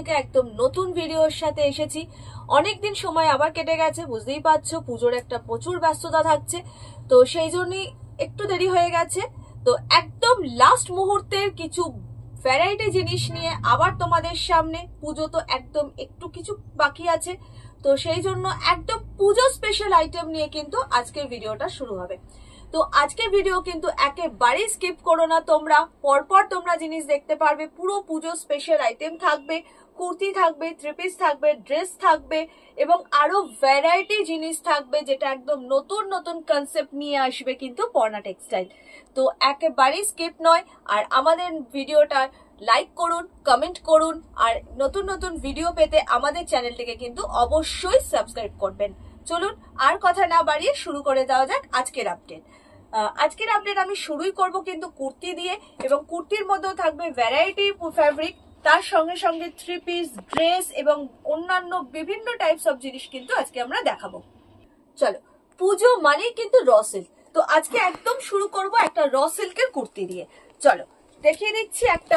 থেকে একদম নতুন ভিডিওর সাথে এসেছি। অনেকদিন সময় আবার কেটে গেছে, বুঝতেই পারছো পুজোর একটা প্রচুর ব্যস্ততা থাকছে, তো সেই জন্যই একটু দেরি হয়ে গেছে। তো একদম লাস্ট মুহূর্তের কিছু ভ্যারাইটি জিনিস নিয়ে আবার তোমাদের সামনে। পুজো তো একদম একটু কিছু বাকি আছে, তো সেই জন্য একদম পুজো স্পেশাল আইটেম নিয়ে কিন্তু আজকের ভিডিওটা শুরু হবে। তো আজকের ভিডিও কিন্তু একেবারেই স্কিপ করো না, তোমরা পরপর তোমরা জিনিস দেখতে পারবে। পুরো পুজো স্পেশাল আইটেম থাকবে, কুর্তি থাকবে, থ্রি পিস থাকবে, ড্রেস থাকবে এবং আরো ভ্যারাইটি জিনিস থাকবে, যেটা একদম নতুন নতুন কনসেপ্ট নিয়ে আসবে কিন্তু পর্ণা টেক্সটাইল। তো একেবারেই স্কিপ নয়, আর আমাদের ভিডিওটা লাইক করুন, কমেন্ট করুন, আর নতুন নতুন ভিডিও পেতে আমাদের চ্যানেলটিকে কিন্তু অবশ্যই সাবস্ক্রাইব করবেন। চলুন আর কথা না বাড়িয়ে শুরু করে দেওয়া যাক আজকের আপডেট। আজকের আপডেট আমি শুরুই করব কিন্তু কুর্তি দিয়ে, এবং কুর্তির মধ্যেও থাকবে ভ্যারাইটি ফ্যাব্রিক, তার সঙ্গে সঙ্গে থ্রি পিস, ড্রেস এবং অন্যান্য বিভিন্ন টাইপস অফ জিনিস কিন্তু আজকে আমরা দেখাবো। চলো, পুজো মানেই কিন্তু র সিল্ক, তো আজকে একদম শুরু করব একটা র সিল্কের কুর্তি দিয়ে। চলো দেখিয়ে দিচ্ছি, একটা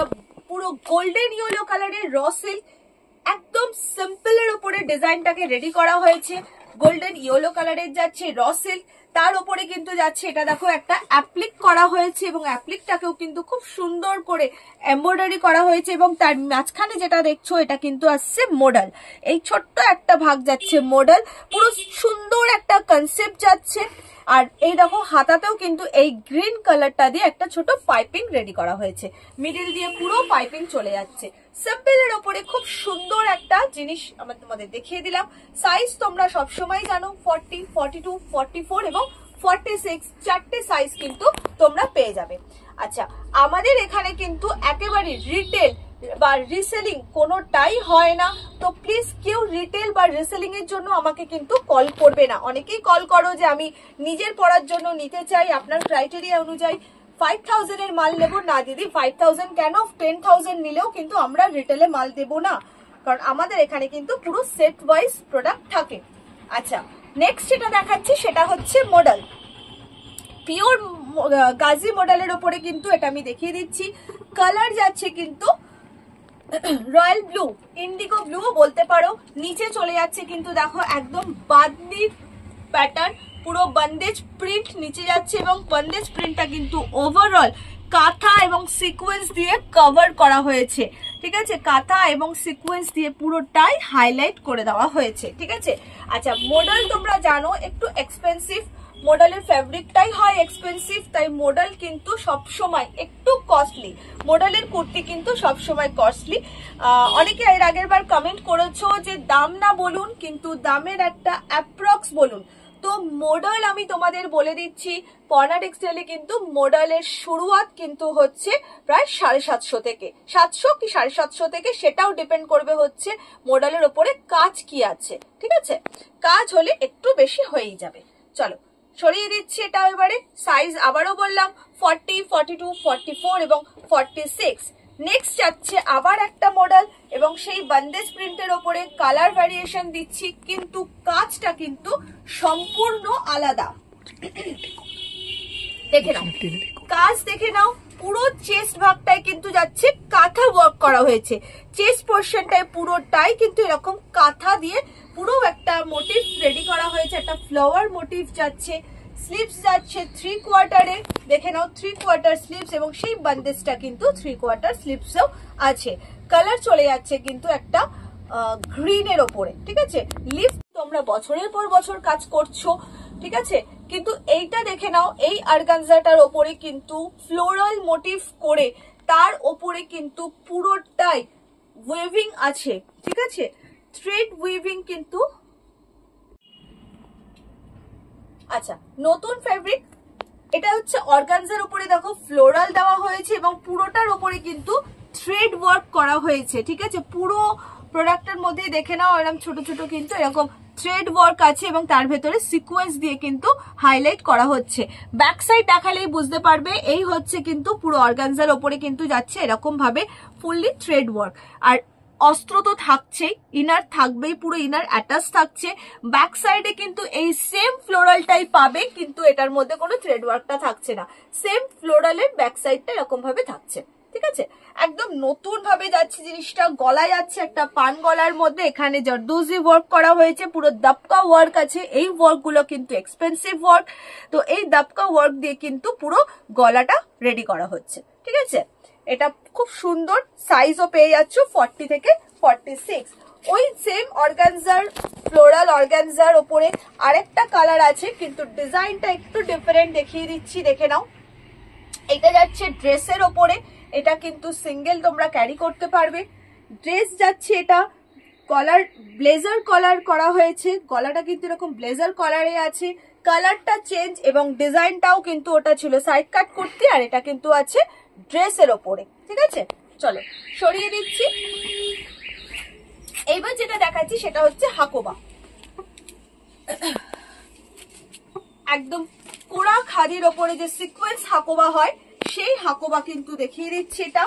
পুরো গোল্ডেন ইয়েলো কালারের র সিল্ক, একদম সিম্পলের উপরে ডিজাইনটাকে রেডি করা হয়েছে। গোল্ডেন ইয়েলো কালারের যাচ্ছে র সিল্ক, তার উপরে কিন্তু যাচ্ছে এটা দেখো একটা অ্যাপ্লিক করা হয়েছে, এবং অ্যাপ্লিকটাকেও কিন্তু খুব সুন্দর করে এমব্রয়ডারি করা হয়েছে, এবং তার মাঝখানে যেটা দেখছো এটা কিন্তু আসছে মডেল। এই ছোট্ট একটা ভাগ যাচ্ছে মডেল, পুরো সুন্দর একটা কনসেপ্ট যাচ্ছে। আর এই দেখো হাতাতেও কিন্তু এই গ্রিন কালারটা দিয়ে একটা ছোট পাইপিং রেডি করা হয়েছে, মিডিল দিয়ে পুরো পাইপিং চলে যাচ্ছে। সিম্পলের ওপরে খুব সুন্দর একটা জিনিস আমরা তোমাদের দেখিয়ে দিলাম। সাইজ তোমরা সবসময় জানো 40, 42, 44 এবং 46, চারটে সাইজ কিন্তু তোমরা পেয়ে যাবে। আচ্ছা, আমাদের এখানে কিন্তু একেবারে রিটেল বা রিসেলিং কোনোটাই হয় না, তো প্লিজ কেউ রিটেল বা রিসেলিং এর জন্য আমাকে কিন্তু কল করবে না। অনেকেই কল করো যে আমি নিজের পড়ার জন্য নিতে চাই, আপনার ক্রাইটেরিয়া অনুযায়ী 5000 এর মাল নেবো। না দিদি, 5000 কেন, 10,000 নিলেও কিন্তু আমরা রিটেলে মাল দেবো না, কারণ আমাদের এখানে কিন্তু পুরো সেট ওয়াইজ প্রোডাক্ট থাকে। আচ্ছা, নেক্সট যেটা দেখাচ্ছি সেটা হচ্ছে মডেল, পিওর গাজি মডেলের ওপরে কিন্তু এটা আমি দেখিয়ে দিচ্ছি। কালার যাচ্ছে কিন্তু রয়্যাল ব্লু, ইন্ডিগো ব্লু বলতে পারো। নিচে চলে যাচ্ছে কিন্তু দেখো একদম বাঁধনি প্যাটার্ন, পুরো বন্দেজ প্রিন্ট নিচে যাচ্ছে, এবং বন্দেজ প্রিন্টটা কিন্তু ওভারঅল কাঁথা এবং সিকোয়েন্স দিয়ে কভার করা হয়েছে। ঠিক আছে, কাঁথা এবং সিকোয়েন্স দিয়ে পুরোটাই হাইলাইট করে দেওয়া হয়েছে। ঠিক আছে, আচ্ছা মডেল তোমরা জানো একটু এক্সপেন্সিভ, মডেলের ফ্যাব্রিকটাই হয় এক্সপেন্সিভ, তাই মডেল কিন্তু সবসময় একটু কস্টলি। মডেলের কুর্তি কিন্তু সবসময় কস্টলি। অনেকে এর আগের বার কমেন্ট করেছো যে দাম না বলুন, কিন্তু দামের একটা অ্যাপ্রক্স বলুন। তো মডেল আমি তোমাদের বলে দিচ্ছি, পর্ণা টেক্সটাইলে কিন্তু মডেলের শুরুয়াত কিন্তু হচ্ছে প্রায় 750 থেকে, 700 কি 750 থেকে, সেটাও ডিপেন্ড করবে হচ্ছে মডেলের ওপরে কাজ কি আছে। ঠিক আছে, কাজ হলে একটু বেশি হয়েই যাবে। চলো সরিয়ে দিচ্ছি এটা। এবারে সাইজ আবারও বললাম 40, 42, 44 এবং 46। নেক্সট যাচ্ছে আবার একটা মডেল, এবং সেই বন্দেজ প্রিন্টের ওপরে কালার ভ্যারিয়েশন দিচ্ছি, কিন্তু কাজটা কিন্তু সম্পূর্ণ আলাদা। দেখে নাও, কাজ দেখে নাও, পুরো চেস্ট ভাগটায় কিন্তু যাচ্ছে কাঁথা ওয়ার্ক করা হয়েছে। চেস্ট পোর্শনটায় পুরোটাই কিন্তু এরকম কাঁথা দিয়ে পুরো একটা মোটিভ রেডি করা হয়েছে, একটা ফ্লাওয়ার মোটিভ যাচ্ছে। স্লিভস যাচ্ছে 3/4-এ, দেখে নাও 3/4 স্লিভস, এবং সেই বন্দেজটা কিন্তু 3/4 স্লিভসও আছে। কালার চলে যাচ্ছে কিন্তু একটা গ্রিনের ওপরে। ঠিক আছে, লিফ তোমরা বছরের পর বছর কাজ করছো, ঠিক আছে, কিন্তু এইটা দেখে নাও, এই অর্গানজাটার ওপরে কিন্তু ফ্লোরাল মোটিভ করে তার ওপরে কিন্তু পুরোটাই ওয়েভিং আছে। ঠিক আছে, থ্রেড উইভিং কিন্তু। আচ্ছা, নতুন ফেব্রিক, এটা হচ্ছে অর্গানজার উপরে দেখো ফ্লোরাল দেওয়া হয়েছে, এবং পুরোটার উপরে কিন্তু থ্রেড ওয়ার্ক করা হয়েছে। ঠিক আছে, পুরো প্রোডাক্টের মধ্যে দেখে নাও এরকম ছোট ছোট কিন্তু এরকম থ্রেড ওয়ার্ক আছে, এবং তার ভেতরে সিকোয়েন্স দিয়ে কিন্তু হাইলাইট করা হচ্ছে। ব্যাক সাইড দেখালেই বুঝতে পারবে, এই হচ্ছে কিন্তু পুরো অর্গানজার ওপরে কিন্তু যাচ্ছে এরকম ভাবে ফুললি থ্রেড ওয়ার্ক। আর অস্ত্র তো থাকছেই, ইনার থাকবেই, পুরো ইনার অ্যাটাচ থাকছে। ব্যাক সাইডে কিন্তু এই সেম ফ্লোরালটাই পাবে, কিন্তু এটার মধ্যে কোনো থ্রেড ওয়ার্কটা থাকছে না, সেম ফ্লোরালের ব্যাক সাইডটা এরকম ভাবে থাকছে। ঠিক আছে, একদম নতুন ভাবে যাচ্ছে জিনিসটা। গলায় যাচ্ছে একটা পান গলার মধ্যে, এখানে জরদোজি ওয়ার্ক করা হয়েছে, পুরো দপকা ওয়ার্ক আছে। এই ওয়ার্ক গুলো কিন্তু এক্সপেন্সিভ ওয়ার্ক, তো এই দপকা ওয়ার্ক দিয়ে কিন্তু পুরো গলাটা রেডি করা হচ্ছে। ঠিক আছে, এটা খুব সুন্দর, সাইজও পেয়ে যাচ্ছ 40 থেকে 46। ওই সেম অর্গানজার, ফ্লোরাল অর্গানজার ওপরে আরেকটা কালার আছে, কিন্তু ডিজাইনটা একটু ডিফারেন্ট দেখিয়ে দিচ্ছি, দেখে নাও। এটা যাচ্ছে ড্রেসের ওপরে, এটা কিন্তু সিঙ্গেল তোমরা ক্যারি করতে পারবে। ড্রেস যাচ্ছে এটা কলার, ব্লেজার কলার করা হয়েছে, গলাটা কিন্তু এরকম ব্লেজার কলারে আছে, কালারটা চেঞ্জ এবং ডিজাইনটাও কিন্তু ওটা ছিল সাইড কাট কুর্তি, আর এটা কিন্তু আছে ড্রেসের ওপরে। ঠিক আছে, চলো সরিয়ে দিচ্ছি। এইবার যেটা দেখাচ্ছি সেটা হচ্ছে হাকোবা, একদম কোরা খাদির ওপরে যে সিকোয়েন্স হাকোবা হয় সেই হাকোবা কিন্তু দেখিয়ে দিচ্ছি। এটা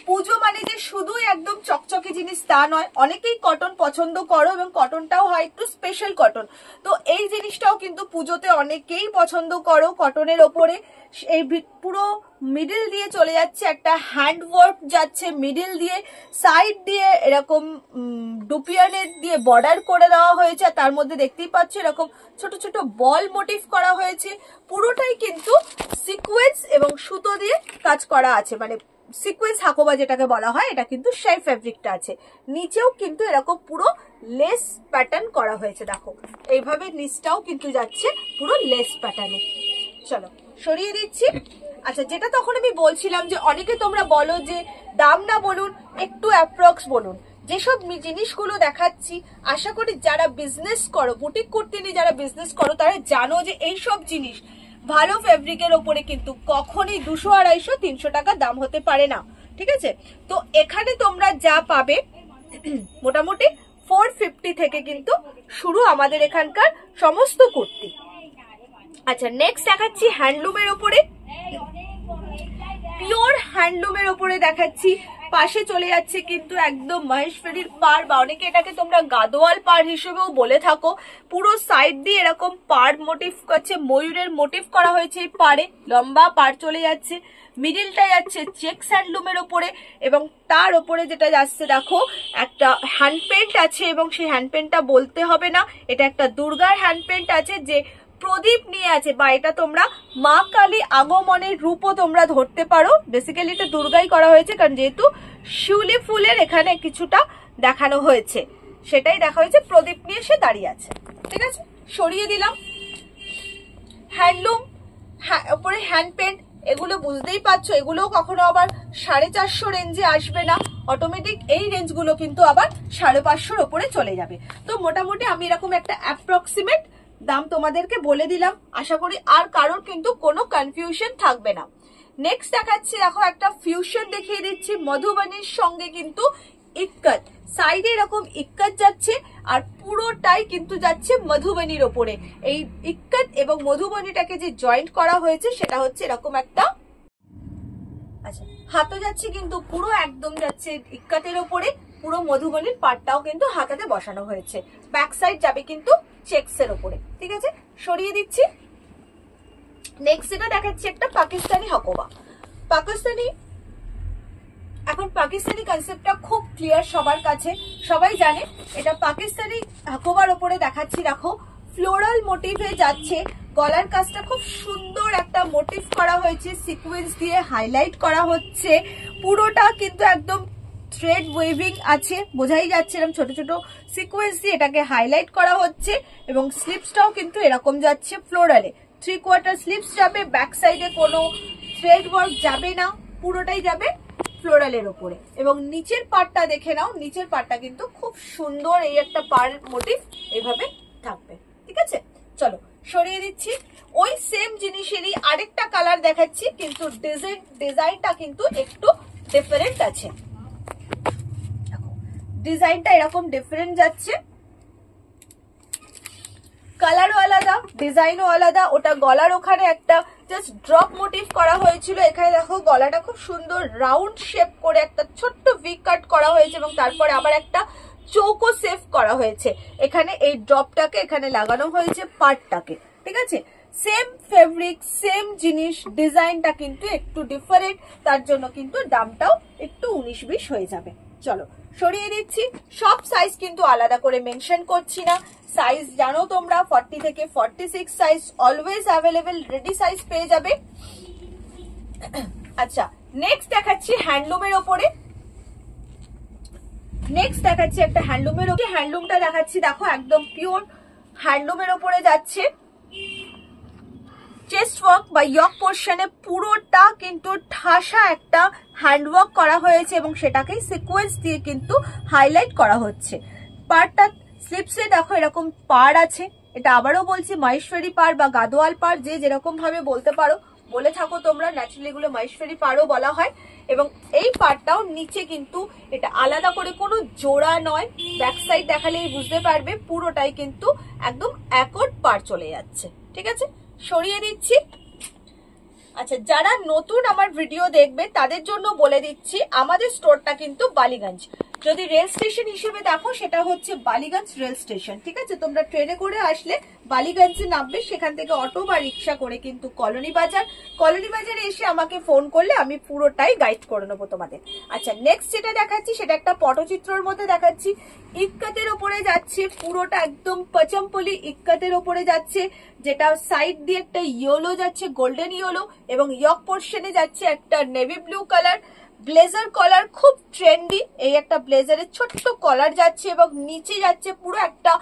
পুজো মানে যে শুধুই একদম চকচকে জিনিস তা নয়, অনেকেই কটন পছন্দ করো এবং কটনটাও হয় একটু স্পেশাল কটন, তো এই জিনিসটাও কিন্তু পুজোতে অনেকেই পছন্দ করো কটনের ওপরে। এই পুরো মিডল দিয়ে চলে যাচ্ছে একটা হ্যান্ড ওয়ার্ক যাচ্ছে, মিডল দিয়ে সাইড দিয়ে এরকম ডুপিয়ানের দিয়ে বর্ডার করে দেওয়া হয়েছে, তার মধ্যে দেখতেই পাচ্ছ এরকম ছোট ছোট বল মোটিভ করা হয়েছে। পুরোটাই কিন্তু সিকোয়েন্স এবং সুতো দিয়ে কাজ করা আছে, মানে সিকোয়েন্স হাকোবা যেটাকে বলা হয়, এটা কিন্তু সেই ফেব্রিকটা আছে। নিচেও কিন্তু এরকম পুরো লেস প্যাটার্ন করা হয়েছে, দেখো এইভাবে নিচটাও কিন্তু যাচ্ছে পুরো লেস প্যাটার্নে। চলো সরিয়ে দিচ্ছি। আচ্ছা, যেটা তখন আমি বলছিলাম যে অনেকে তোমরা বলো যে দাম না বলুন, একটু অ্যাপ্রক্স বলুন। যেসব জিনিসগুলো দেখাচ্ছি, আশা করি যারা বিজনেস করো, বুটিক কুর্তি নিয়ে যারা বিজনেস করো, তারা জানো যে এইসব জিনিস ভালো ফেব্রিকের ওপরে কিন্তু কখনই 200, 250, 300 টাকা দাম হতে পারে না। ঠিক আছে, তো এখানে তোমরা যা পাবে মোটামুটি 450 থেকে কিন্তু শুরু আমাদের এখানকার সমস্ত কুর্তি। আচ্ছা, নেক্সট দেখাচ্ছি হ্যান্ডলুমের ওপরে, পিওর হ্যান্ডলুমের ওপরে দেখাচ্ছি। পাশে চলে যাচ্ছে কিন্তু একদম মহেশ্বরীর পাড়, বা অনেকে এটাকে তোমরা গাদোয়াল পাড় হিসেবেও বলে থাকো। পুরো সাইড দিয়ে এরকম পাড় মোটিভ করছে, ময়ূরের মোটিভ করা হয়েছে এই পাড়ে, লম্বা পাড় চলে যাচ্ছে। মিডিলটা যাচ্ছে চেক্স হ্যান্ডলুমের ওপরে, এবং তার ওপরে যেটা যাচ্ছে দেখো একটা হ্যান্ড পেন্ট আছে, এবং সেই হ্যান্ড পেন্টটা বলতে হবে না, এটা একটা দুর্গার হ্যান্ড পেন্ট আছে যে প্রদীপ নিয়ে আছে, বা এটা তোমরা মা কালী আগমনের রূপও তোমরা ধরতে পারো। বেসিক্যালি এটা দুর্গাই করা হয়েছে, কারণ যেহেতু শিউলি ফুলের এখানে কিছুটা দেখানো হয়েছে, সেটাই দেখা হয়েছে, প্রদীপ নিয়ে সে দাঁড়িয়ে আছে। ঠিক আছে, সরিয়ে দিলাম। হ্যান্ডলুম ওপরে হ্যান্ড পেন্ট, এগুলো বুঝতেই পারছো, এগুলো কখনো আবার 450 রেঞ্জে আসবে না, অটোমেটিক এই রেঞ্জগুলো কিন্তু আবার 550 ওপরে চলে যাবে। তো মোটামুটি আমি এরকম একটা অ্যাপ্রক্সিমেট দাম তোমাদেরকে বলে দিলাম, আশা করি আর কারোর কিন্তু কোনো কনফিউশন থাকবে না। নেক্সট দেখাচ্ছি, দেখো একটা ফিউশন দেখিয়ে দিচ্ছি, মধুবনীর সঙ্গে কিন্তু ইক্কত, সাইডে এরকম ইক্কত যাচ্ছে, আর পুরোটাই কিন্তু যাচ্ছে মধুবনীর ওপরে। এই ইক্কত এবং মধুবনীটাকে যে জয়েন্ট করা হয়েছে সেটা হচ্ছে এরকম একটা, আচ্ছা হাতে যাচ্ছে কিন্তু পুরো একদম যাচ্ছে ইক্কতের ওপরে, পুরো মধুবনীর পাটটাও কিন্তু হাতাতে বসানো হয়েছে, ব্যাক সাইড যাবে কিন্তু চেক্সের ওপরে। ঠিক আছে, সরিয়ে দিচ্ছি। নেক্সট যেটা দেখাচ্ছি একটা পাকিস্তানি হাকোবা। পাকিস্তানি, এখন পাকিস্তানি কনসেপ্টটা খুব ক্লিয়ার সবার কাছে, সবাই জানে। এটা পাকিস্তানি হাকোবার ওপরে দেখাচ্ছি, দেখো ফ্লোরাল মোটিভে যাচ্ছে, গলার কাজটা খুব সুন্দর একটা মোটিভ করা হয়েছে, সিকোয়েন্স দিয়ে হাইলাইট করা হচ্ছে, পুরোটা কিন্তু একদম থ্রেড ওয়েভিং আছে, বোঝাই যাচ্ছে এরকম ছোট ছোট সিকোয়েন্স দিয়ে এটাকে হাইলাইট করা হচ্ছে, এবং স্লিপসটাও কিন্তু এরকম যাচ্ছে ফ্লোরালে, 3/4 স্লিপস যাবে, ব্যাক সাইডে কোনো থ্রেড ওয়ার্ক যাবে না, পুরোটাই যাবে ফ্লোরালের ওপরে। এবং নিচের পার্টটা দেখে নাও, নিচের পার্টটা কিন্তু খুব সুন্দর, এই একটা পাড় মোটিভ এইভাবে থাকবে। ঠিক আছে, চলো সরিয়ে দিচ্ছি। ওই সেম জিনিসেরই আরেকটা কালার দেখাচ্ছি, কিন্তু ডিজাইনটা কিন্তু একটু ডিফারেন্ট আছে, ডিজাইনটা এরকম ডিফারেন্ট যাচ্ছে, কালারও আলাদা, ডিজাইনও আলাদা। ওটা গলার ওখানে একটা জাস্ট ড্রপ মোটিভ করা হয়েছিল, এখানে দেখো গলাটা খুব সুন্দর রাউন্ড শেপ করে একটা ছোট্ট ভি কাট করা হয়েছে, এবং তারপরে আবার একটা চৌকো সেভ করা হয়েছে, এখানে এই ড্রপটাকে এখানে লাগানো হয়েছে পার্টটাকে। ঠিক আছে, সেম ফেব্রিক, সেম জিনিস, ডিজাইনটা কিন্তু একটু ডিফারেন্ট, তার জন্য কিন্তু দামটাও একটু 19-20 হয়ে যাবে। চলো সরিয়ে দিচ্ছি। সব সাইজ কিন্তু আলাদা করে মেনশন করছি না, সাইজ জানো তোমরা 40 থেকে 46 size always available, ready size পেয়ে যাবে। আচ্ছা নেক্সট দেখাচ্ছি হ্যান্ডলুমের ওপরে, নেক্সট দেখাচ্ছি একটা হ্যান্ডলুমের ওপরে, হ্যান্ডলুমটা দেখাচ্ছি দেখো একদম পিওর হ্যান্ডলুমের ওপরে যাচ্ছে। চেস্ট ওয়ার্ক বা ইয়ক পোর্শনে পুরোটা কিন্তু ঠাসা একটা হ্যান্ডওয়ার্ক করা হয়েছে এবং সেটাকেই সিকোয়েন্স দিয়ে কিন্তু হাইলাইট করা হচ্ছে। পাড়টা স্লিপসে দেখো এরকম পাড় আছে, এটা আবারও বলছি মহেশ্বরী পাড় বা গাদোয়াল পাড়, যে যেরকম ভাবে বলতে পারো বলে থাকো তোমরা, ন্যাচারালি এগুলো মহেশ্বরী পাড়ও বলা হয়। এবং এই পাড়টাও নিচে কিন্তু এটা আলাদা করে কোনো জোড়া নয়, ব্যাক সাইড দেখালেই বুঝতে পারবে পুরোটাই কিন্তু একদম একট পাড় চলে যাচ্ছে। ঠিক আছে, সরিয়ে দিচ্ছি। আচ্ছা যারা নতুন আমার ভিডিও দেখবে তাদের জন্য বলে দিচ্ছি, আমাদের স্টোরটা কিন্তু বালিগঞ্জ, যদি রেল স্টেশন হিসেবে দেখো সেটা হচ্ছে বালিগঞ্জ রেল স্টেশন। ঠিক আছে, তোমরা ট্রেনে করে আসলে বালিগঞ্জে নামবে, সেখান থেকে অটো বা রিক্সা করে কিন্তু কলোনি বাজারে এসে আমাকে ফোন করলে আমি পুরোটাই গাইড করে নেবো তোমাদের। আচ্ছা নেক্সট যেটা দেখাচ্ছি সেটা একটা পটচিত্রের মধ্যে দেখাচ্ছি, ইক্কাতের ওপরে যাচ্ছে, পুরোটা একদম পচমপলি ইক্কাতের ওপরে যাচ্ছে, যেটা সাইড দিয়ে একটা ইয়েলো যাচ্ছে, গোল্ডেন ইয়েলো, এবং ইয়ক পোর্শনে যাচ্ছে একটা নেভি ব্লু কালার, ব্লেজার কলার, খুব ট্রেন্ডি এই একটা ব্লেজারের ছোট্ট কলার যাচ্ছে, এবং নিচে যাচ্ছে পুরো একটা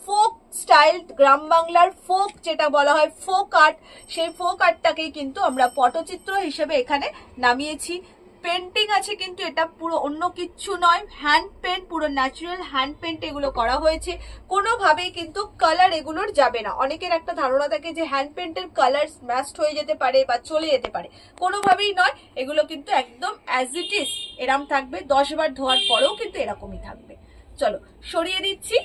ফোক স্টাইল, গ্রাম বাংলার ফোক যেটা বলা হয় ফোক আর্ট, সেই ফোক আর্টটাকেই কিন্তু আমরা পটচিত্র হিসেবে এখানে নামিয়েছি। পেন্টিং আছে কিন্তু এটা পুরো অন্য কিচ্ছু নয়, হ্যান্ড পেন্ট, পুরো ন্যাচারাল হ্যান্ড পেন্ট এগুলো করা হয়েছে, কোনোভাবেই কিন্তু কালার এগুলোর যাবে না। অনেকের একটা ধারণা থাকে যে হ্যান্ড পেন্টের কালার স্ম্যাশড হয়ে যেতে পারে বা চলে যেতে পারে, কোনোভাবেই নয়, এগুলো কিন্তু একদম অ্যাজ ইট ইজ এরকম থাকবে, 10 বার ধোয়ার পরেও কিন্তু এরকমই থাকবে। চলো সরিয়ে দিচ্ছি।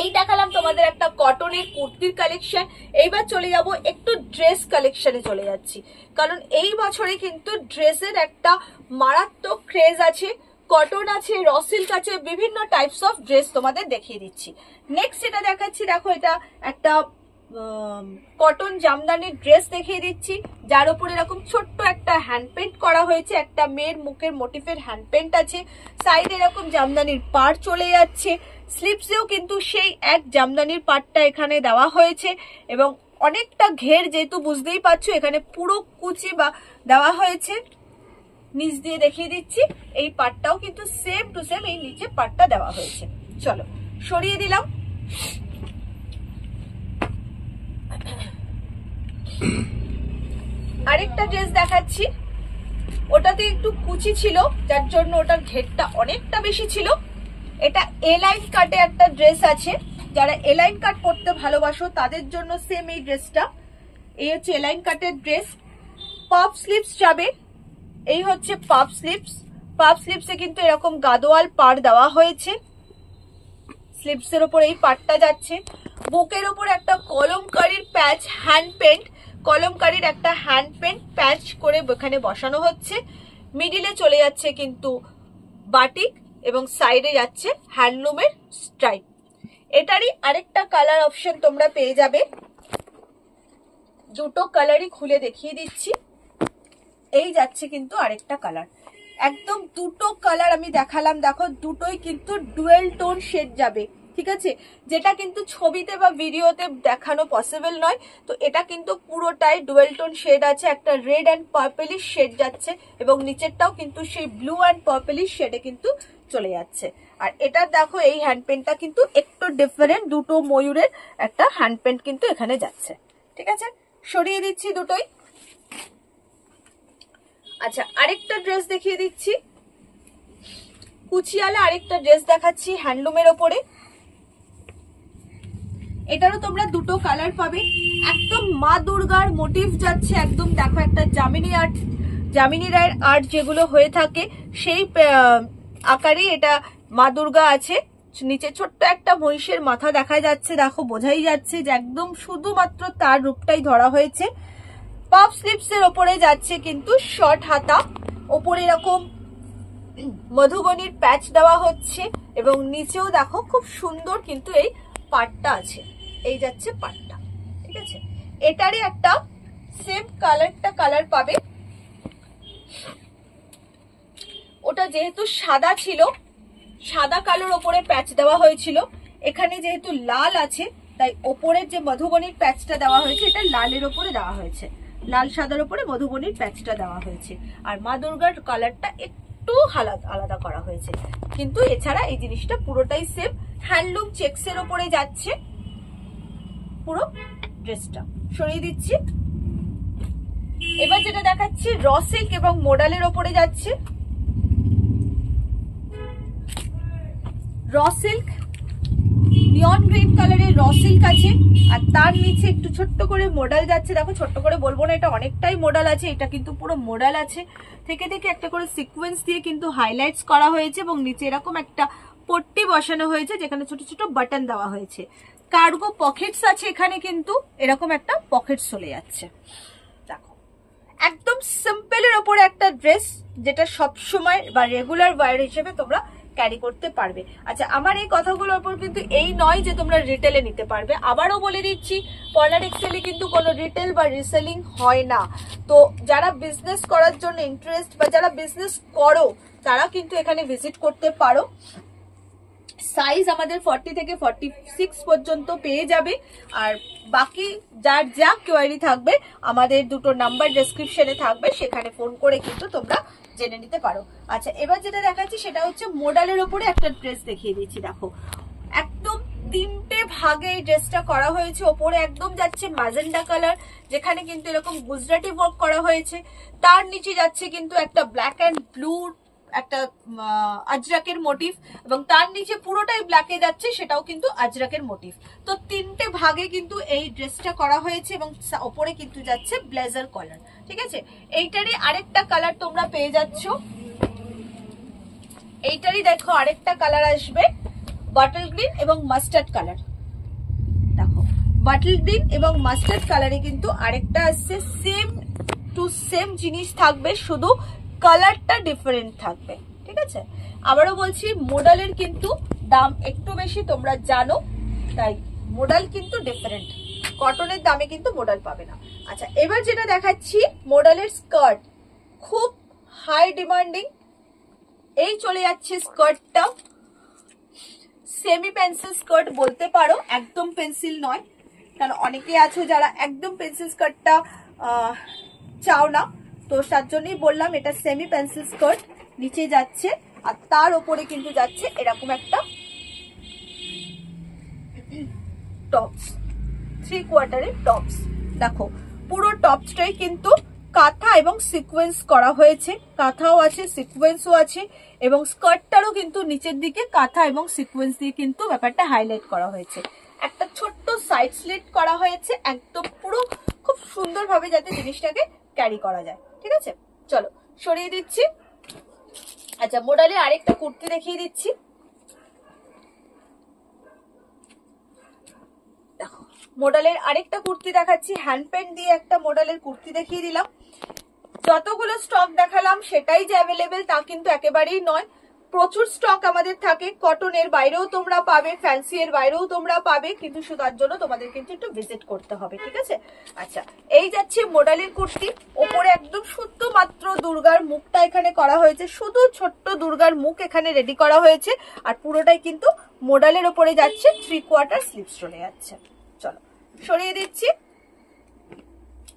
এই দেখালাম তোমাদের একটা কটনের কুর্তির কালেকশন, এইবার চলে যাব একটু ড্রেস কালেকশনে চলে যাচ্ছি, কারণ এই বছরে কিন্তু ড্রেসের একটা মারাত্মক ক্রেজ আছে, কটন আছে, র সিল্ক আছে, বিভিন্ন টাইপস অফ ড্রেস তোমাদের দেখিয়ে দিচ্ছি। নেক্সট যেটা দেখাচ্ছি দেখো, এটা একটা কটন জামদানির ড্রেস দেখিয়ে দিচ্ছি, যার উপরে এরকম ছোট্ট একটা হ্যান্ড পেন্ট করা হয়েছে, একটা মেয়ের মুখের মোটিফের হ্যান্ড পেন্ট আছে, সাইডে এরকম জামদানির পাড় চলে যাচ্ছে, স্লিপসেও কিন্তু সেই এক জামদানির পাড়টা এখানে দেওয়া হয়েছে, এবং অনেকটা ঘের, যেহেতু বুঝতেই পারছো এখানে পুরো কুচি বা দেওয়া হয়েছে। নিচ দিয়ে দেখিয়ে দিচ্ছি, এই পাড়টাও কিন্তু সেম টু সেম এই নিচে পাড়টা দেওয়া হয়েছে। চলো সরিয়ে দিলাম। আরেকটা ড্রেস দেখাচ্ছি, ওটাতে একটু কুচি ছিল যার জন্য ওটার ঘেরটা অনেকটা বেশি ছিল। এটা এলাইন কাটে একটা ড্রেস আছে, যারা এলাইন কাট পরতে ভালোবাসো তাদের জন্য সেম এই ড্রেসটা। এই হচ্ছে এলাইন কাটের ড্রেস, পাফ স্লিভস যাবে, এই হচ্ছে পাফ স্লিভস, পাফ স্লিভসে কিন্তু এরকম গাদোয়াল পাড় দেওয়া হয়েছে, স্লিভসের উপর এই পাড়টা যাচ্ছে, বুকের উপর একটা কলমকারীর প্যাচ হ্যান্ড পেন্ট, কলমকারীর একটা হ্যান্ড পেন্ট প্যাচ করে এখানে বসানো হচ্ছে, মিডিলে চলে যাচ্ছে কিন্তু বাটিক, এবং সাইডে যাচ্ছে হ্যান্ডলুমের স্ট্রাইপ। এটারই আরেকটা কালার অপশন তোমরা পেয়ে যাবে, দুটো কালারই খুলে দেখিয়ে দিচ্ছি। এই যাচ্ছে কিন্তু আরেকটা কালার, একদম দুটো কালার আমি দেখালাম, দেখো দুটোই কিন্তু ডুয়েল টোন শেড যাবে। ঠিক আছে, যেটা কিন্তু ছবিতে বা ভিডিওতে দেখানো পসিবল নয়, তো এটা কিন্তু পুরোটাই ডুয়েল টোন শেড আছে, একটা রেড অ্যান্ড পার্পলিশ শেড যাচ্ছে, এবং নিচেরটাও কিন্তু সেই ব্লু অ্যান্ড পার্পলিশ শেডে কিন্তু চলে যাচ্ছে। আর এটা দেখো এই হ্যান্ড পেন্টটা কিন্তু একটু ডিফারেন্ট, দুটো ময়ূরের একটা হ্যান্ড পেন্ট কিন্তু এখানে যাচ্ছে। ঠিক আছে, সরিয়ে দিচ্ছি দুটোই। আচ্ছা আরেকটা ড্রেস দেখিয়ে দিচ্ছি, কুচিয়ালা আরেকটা ড্রেস দেখাচ্ছি হ্যান্ডলুমের ওপরে, এটারও তোমরা দুটো কালার পাবে, একদম মা দুর্গার মোটিভ যাচ্ছে, একদম দেখো একটা জামিনী রায়ের আর্ট যেগুলো হয়ে থাকে সেই আকারেই এটা মা দুর্গা আছে, নিচে ছোট্ট একটা মহিষের মাথা দেখা যাচ্ছে, দেখো বোঝাই যাচ্ছে যে একদম শুধুমাত্র তার রূপটাই ধরা হয়েছে। পাফ স্লিভস এর ওপরে যাচ্ছে কিন্তু শর্ট হাতা, ওপরে এরকম মধুবনীর প্যাচ দেওয়া হচ্ছে, এবং নিচেও দেখো খুব সুন্দর কিন্তু এই পাটটা আছে, এই যাচ্ছে পাটটা। ঠিক আছে, এটারই একটা সেম কালার পাবে। ওটা যেহেতু সাদা ছিল, সাদা কালোর ওপরে প্যাচ দেওয়া হয়েছিল, এখানে যেহেতু লাল আছে তাই ওপরের যে মধুবনীর প্যাচটা দেওয়া হয়েছে এটা লালের ওপরে দেওয়া হয়েছে, লাল সাদার উপরে মধুবনীর প্যাচটা দেওয়া হয়েছে। আর মা দুর্গার কালারটা একটু আলাদা করা হয়েছে, কিন্তু এছাড়া এই জিনিসটা পুরোটাই সেম। হ্যান্ডলুম চেক্সের ওপরে যাচ্ছে পুরো ড্রেসটা। সরিয়ে দিচ্ছি। এবার যেটা দেখাচ্ছি র সিল্ক এবং মোডালের ওপরে যাচ্ছে। র সিল্ক, নিয়ন গ্রিন কালারের র সিল্ক আছে, আর তার নিচে একটু ছোট্ট করে মোডাল যাচ্ছে। দেখো ছোট্ট করে বলবো না, এটা অনেকটাই মোডাল আছে, এটা কিন্তু পুরো মোডাল আছে। থেকে থেকে একটা করে সিকোয়েন্স দিয়ে কিন্তু হাইলাইটস করা হয়েছে এবং নিচে এরকম একটা পট্টি বসানো হয়েছে যেখানে ছোট ছোট বাটন দেওয়া হয়েছে। কার্গো পকেটস আছে এখানে, কিন্তু এরকম একটা পকেটস চলে যাচ্ছে। দেখো একদম সিম্পলের ওপরে একটা ড্রেস, যেটা সবসময় বা রেগুলার ওয়্যার হিসেবে তোমরা ক্যারি করতে পারবে। আচ্ছা, আমার এই কথাগুলোর উপর কিন্তু এই নয় যে তোমরা রিটেলে নিতে পারবে। আবারও বলে দিচ্ছি, পর্লার এক্সেলে কিন্তু কোনো রিটেল বা রিসেলিং হয় না। তো যারা বিজনেস করার জন্য ইন্টারেস্ট বা যারা বিজনেস করো তারা কিন্তু এখানে ভিজিট করতে পারো। সাইজ আমাদের 40 থেকে 46 পর্যন্ত পেয়ে যাবে। আর বাকি যার যা কোয়ারি থাকবে আমাদের দুটো নাম্বার ডেসক্রিপশনে থাকবে, সেখানে ফোন করে কিন্তু তোমরা জেনে নিতে পারো। আচ্ছা, এবার যেটা দেখাচ্ছি সেটা হচ্ছে মোডালের উপরে একটা ড্রেস দেখিয়ে দিচ্ছি। দেখো একদম 3টে ভাগে এই ড্রেসটা করা হয়েছে। ওপরে একদম যাচ্ছে ম্যাজেন্ডা কালার, যেখানে কিন্তু এরকম গুজরাটি ওয়ার্ক করা হয়েছে। তার নিচে যাচ্ছে কিন্তু একটা ব্ল্যাক অ্যান্ড ব্লু একটা আজরাকের মোটিভ, এবং তার নিচে পুরোটাই ব্ল্যাকে যাচ্ছে, সেটাও কিন্তু আজরাকের মোটিভ। তো 3টে ভাগে কিন্তু এই ড্রেসটা করা হয়েছে এবং ওপরে কিন্তু যাচ্ছে ব্লেজার কলার। ঠিক আছে, এইটারই আরেকটা কালার তোমরা পেয়ে যাচ্ছ। এইটারই দেখো আরেকটা কালার আসবে, বাটল গ্রিন এবং মাস্টার্ড কালার। দেখো বাটল গ্রিন এবং মাস্টার্ড কালারে কিন্তু আরেকটা আসছে। সেম টু সেম জিনিস থাকবে, শুধু কালারটা ডিফারেন্ট থাকবে। ঠিক আছে, আবারও বলছি মোডালের কিন্তু দাম একটু বেশি, তোমরা জানো, তাই মোডাল কিন্তু ডিফারেন্ট। কটনের দামে কিন্তু মোডাল পাবে না। আচ্ছা, এবার যেটা দেখাচ্ছি মোডালের স্কার্ট, খুব হাই ডিমান্ডিং। এই চলে যাচ্ছে স্কার্টটা, সেমি পেন্সিল স্কার্ট বলতে পারো, একদম পেন্সিল নয়, কারণ অনেকে আছো যারা একদম পেন্সিল স্কার্টটা চাও না, তো তার জন্যই বললাম এটা সেমি পেন্সিল স্কার্ট। নিচে যাচ্ছে আর তার উপরে কিন্তু যাচ্ছে এরকম একটা টপস, 3/4 টপস। দেখো পুরো টপসটাই কিন্তু কাঁথা এবং সিকোয়েন্স করা হয়েছে, কাঁথাও আছে সিকোয়েন্সও আছে, এবং স্কার্টটারও কিন্তু নিচের দিকে কাঁথা এবং সিকোয়েন্স দিয়ে কিন্তু ব্যাপারটা হাইলাইট করা হয়েছে। একটা ছোট্ট সাইড স্লিট করা হয়েছে, একদম পুরো খুব সুন্দরভাবে যাতে জিনিসটাকে ক্যারি করা যায়। ঠিক আছে, চলো সরিয়ে দিচ্ছি। আচ্ছা, মোডালে আরেকটা কুর্তি দেখিয়ে দিচ্ছি। দেখো মোডালের আরেকটা কুর্তি দেখাচ্ছি, হ্যান্ড পেন্ট দিয়ে একটা মোডালের কুর্তি দেখিয়ে দিলাম। যতগুলো স্টক দেখালাম সেটাই যে অ্যাভেলেবেল তা কিন্তু একেবারেই নয়, প্রচুর স্টক আমাদের থাকে। কটনের বাইরেও তোমরা পাবে, ফ্যান্সি এর বাইরেও তোমরা পাবে, কিন্তু তার জন্য তোমাদের কিন্তু একটু ভিজিট করতে হবে। ঠিক আছে, আচ্ছা এই যাচ্ছে মোডালের কুর্তি, ওপরে একদম শুধুমাত্র দুর্গার মুখটা এখানে করা হয়েছে, শুধু ছোট্ট দুর্গার মুখ এখানে রেডি করা হয়েছে, আর পুরোটাই কিন্তু মোডালের ওপরে যাচ্ছে, 3/4 স্লিভস চলে যাচ্ছে। চলো সরিয়ে দিচ্ছি।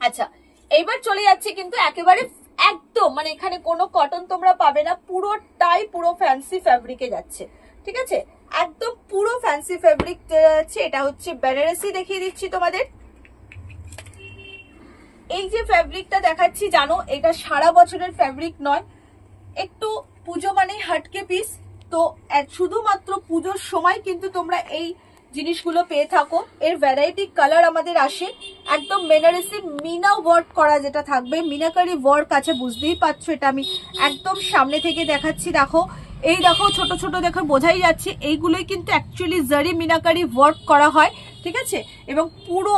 আচ্ছা, এইবার চলে যাচ্ছে কিন্তু একেবারে একদম, মানে এখানে কোনো কটন তোমরা পাবে না, পুরোটাই পুরো ফ্যান্সি ফ্যাব্রিকে যাচ্ছে। ঠিক আছে, একদম পুরো ফ্যান্সি ফ্যাব্রিক যাচ্ছে। এটা হচ্ছে বেনারসি, দেখিয়ে দিচ্ছি তোমাদের। এই যে ফ্যাব্রিকটা দেখাচ্ছি, জানো এটা সারা বছরের ফ্যাব্রিক নয়, একটু পুজো মানেই হাটকে পিস, তো শুধুমাত্র পুজোর সময় কিন্তু তোমরা এই জিনিসগুলো পেয়ে থাকো। এর ভ্যারাইটি কালার আমাদের আসে, একদম বেনারসি মিনা ওয়ার্ক করা যেটা থাকবে, মিনাকারি ওয়ার্ক আছে, বুঝতেই পারছো, এটা আমি একদম সামনে থেকে দেখাচ্ছি। দেখো এই দেখো ছোট ছোট দেখো বোঝাই যাচ্ছে, এইগুলোই কিন্তু অ্যাকচুয়ালি জারি মিনাকারি ওয়ার্ক করা হয়। ঠিক আছে, এবং পুরো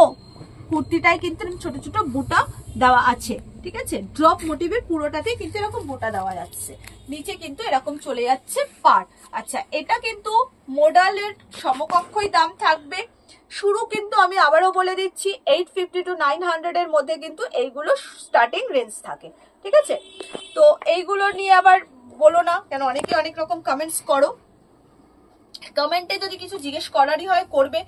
কুর্তিটায় কিন্তু ছোট ছোট বুটা দেওয়া আছে। ঠিক আছে, ড্রপ মোটিভে পুরোটাতে কিন্তু এরকম বুটা দেওয়া যাচ্ছে, নিচে কিন্তু এরকম চলে যাচ্ছে পার। আচ্ছা, এটা কিন্তু মোডালের সমকক্ষই দাম থাকবে, শুরু কিন্তু আমি আবারও বলে দিচ্ছি 850 to 900 এর মধ্যে কিন্তু এইগুলো স্টার্টিং রেঞ্জ থাকে, ঠিক আছে। তো এইগুলো নিয়ে আবার বলো না, কেন অনেকে অনেক রকম কমেন্টস করো। কমেন্টে যদি কিছু জিজ্ঞেস করারই হয় করবে,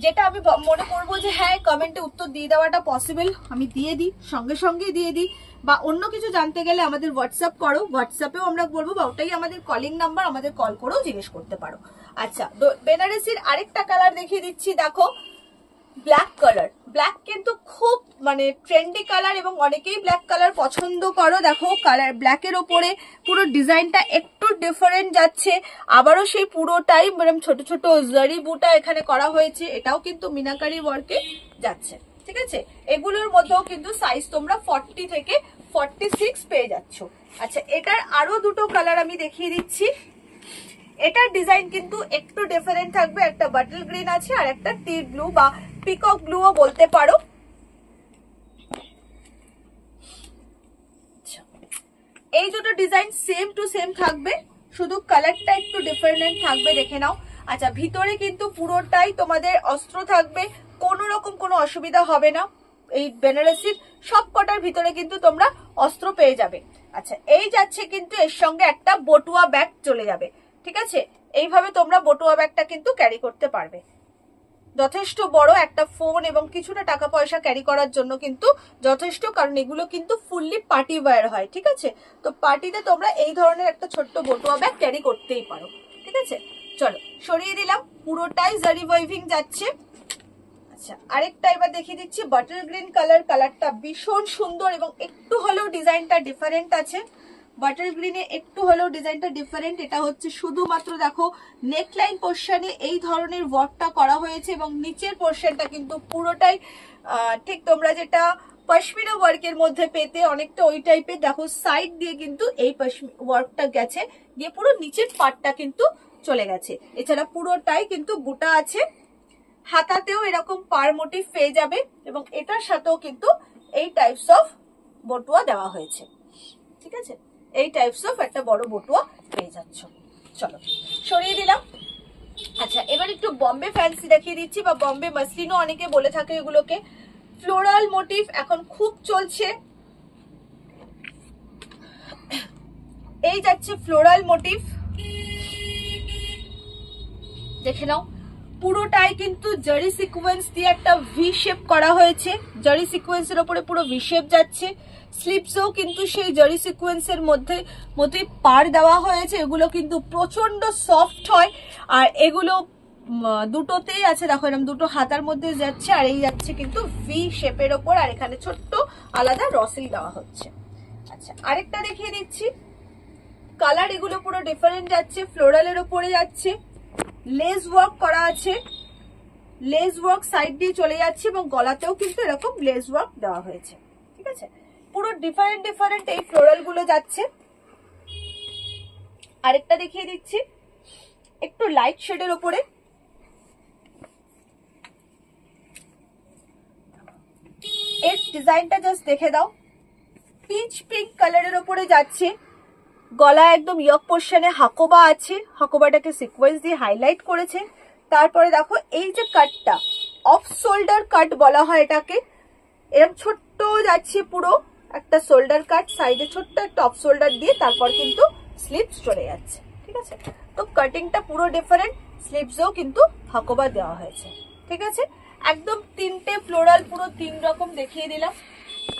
যেটা আমি মনে করবো যে হ্যাঁ কমেন্টে উত্তর দিয়ে দেওয়াটা পসিবল আমি দিয়ে দিই, সঙ্গে সঙ্গেই দিয়ে দিই। বা অন্য কিছু জানতে গেলে আমাদের হোয়াটসঅ্যাপ করো, হোয়াটসঅ্যাপেও আমরা বলবো, বা ওটাই আমাদের কলিং নাম্বার, আমাদের কল করেও জিজ্ঞেস করতে পারো। আচ্ছা, বেনারসির আরেকটা কালার দেখিয়ে দিচ্ছি, দেখো ব্ল্যাক কালার। ব্ল্যাক কিন্তু খুব মানে ট্রেন্ডি কালার এবং অনেকেই ব্ল্যাক কালার পছন্দ করো। দেখো কালার ব্ল্যাকের ওপরে পুরো ডিজাইনটা একটু ডিফারেন্ট যাচ্ছে, আবারও সেই পুরোটাই মানে ছোট ছোট জারি বুটা এখানে করা হয়েছে, এটাও কিন্তু মিনাকারি ওয়ার্কে যাচ্ছে, ঠিক আছে। এগুলোর মধ্যেও কিন্তু সাইজ তোমরা 40 থেকে 46 পেয়ে যাচ্ছ। আচ্ছা, এটার আরো দুটো কালার আমি দেখিয়ে দিচ্ছি। এটার ডিজাইন কিন্তু একটু ডিফারেন্ট থাকবে, একটা বাটল গ্রিন আছে আর একটা টি ব্লু বা পিকক ব্লুও বলতে পারো। এই দুটো ডিজাইন সেম টু সেম থাকবে, শুধু কালারটা একটু ডিফারেন্ট থাকবে, দেখে নাও। আচ্ছা, ভিতরে কিন্তু পুরোটাই তোমাদের অস্ত্র থাকবে, কোনো রকম কোনো অসুবিধা হবে না। এই বেনারসির সব কটার ভিতরে কিন্তু তোমরা অস্ত্র পেয়ে যাবে। আচ্ছা, এই যাচ্ছে কিন্তু এর সঙ্গে একটা বটুয়া ব্যাগ চলে যাবে, ঠিক আছে। এইভাবে তোমরা বটুয়া ব্যাগটা কিন্তু ক্যারি করতে পারবে, যথেষ্ট বড় একটা ফোন এবং কিছুটা টাকা পয়সা ক্যারি করার জন্য কিন্তু যথেষ্ট, কারণ এগুলো কিন্তু ফুললি পার্টি ওয়্যার হয়, ঠিক আছে। তো পার্টিতে তোমরা এই ধরনের একটা ছোট্ট বটুয়া ব্যাগ ক্যারি করতেই পারো, ঠিক আছে। চলো সরিয়ে দিলাম, পুরোটাই জারি ওয়েভিং যাচ্ছে। আচ্ছা, আরেকটা এবার দেখিয়ে দিচ্ছি বাটল গ্রিন কালার। কালারটা ভীষণ সুন্দর এবং একটু হলেও ডিজাইনটা ডিফারেন্ট আছে। বাটল গ্রিনে একটু হলেও ডিজাইনটা ডিফারেন্ট, এটা হচ্ছে শুধুমাত্র দেখো নেকলাইন পোর্শনে এই ধরনের ওয়ার্কটা করা হয়েছে এবং নিচের পোর্শনটা কিন্তু পুরোটাই ঠিক তোমরা যেটা পশমিনা ওয়ার্কের মধ্যে পেতে অনেকটা ওই টাইপের। দেখো সাইড দিয়ে কিন্তু এই ওয়ার্কটা গেছে, গিয়ে পুরো নিচের পার্টটা কিন্তু চলে গেছে। এছাড়া পুরোটাই কিন্তু বুটা আছে, হাতাতেও এরকম পার মোটিভ পেয়ে যাবে এবং এটার সাথেও কিন্তু এই টাইপস অফ বটুয়া দেওয়া হয়েছে, ঠিক আছে। এই টাইপস অফ একটা বড় বটুয়া পেয়ে যাচ্ছ। চলো সরিয়ে দিলাম। আচ্ছা, এবার একটু বম্বে ফ্যান্সি দেখিয়ে দিচ্ছি, বা বম্বে মাসলিনও অনেকে বলে থাকে এগুলোকে। ফ্লোরাল মোটিভ এখন খুব চলছে, এই যাচ্ছে ফ্লোরাল মোটিভ, দেখে নাও। পুরোটাই কিন্তু জারি সিকোয়েন্স দিয়ে একটা ভি শেপ করা হয়েছে, জারি সিকোয়েন্সের ওপরে পুরো ভি শেপ যাচ্ছে। স্লিপসও কিন্তু সেই জারি সিকোয়েন্সের মধ্যে পার দেওয়া হয়েছে। এগুলো কিন্তু প্রচন্ড সফট হয়, আর এগুলো দুটোতেই আছে, দেখো এরকম দুটো হাতার মধ্যে যাচ্ছে, আর এই যাচ্ছে কিন্তু ভি শেপের ওপর, আর এখানে ছোট্ট আলাদা রসেল দেওয়া হচ্ছে। আচ্ছা, আরেকটা দেখিয়ে দিচ্ছি। কালার এগুলো পুরো ডিফারেন্ট যাচ্ছে, ফ্লোরালের ওপরে যাচ্ছে, লেস ওয়ার্ক করা আছে, লেস ওয়ার্ক সাইড দিয়ে চলে যাচ্ছে এবং গলাতেও কিন্তু এরকম লেস ওয়ার্ক দেওয়া হয়েছে, ঠিক আছে। পুরো ডিফারেন্ট ডিফারেন্ট এই ফ্লোরাল গুলো যাচ্ছে। আরেকটা দেখিয়ে দিচ্ছি একটু লাইট শেডের ওপরে, এর ডিজাইনটা জাস্ট দেখে দাও, পিচ পিঙ্ক কালারের ওপরে যাচ্ছে। গলা একদম ইয়ক পোর্শনে হাকোবা আছে, হাকোবাটাকে সিকোয়েন্স দিয়ে হাইলাইট করেছে। তারপরে দেখো এই যে কাটটা, অফ শোল্ডার কাট বলা হয় এটাকে, এরকম ছোট্ট যাচ্ছে পুরো একটা শোল্ডার কাট, সাইডে ছোট্ট একটা অফ শোল্ডার দিয়ে তারপর কিন্তু স্লিভস চলে যাচ্ছে, ঠিক আছে। তো কাটিংটা পুরো ডিফারেন্ট, স্লিভসেও কিন্তু হাকোবা দেওয়া হয়েছে, ঠিক আছে। একদম তিনটে ফ্লোরাল পুরো তিন রকম দেখিয়ে দিলাম।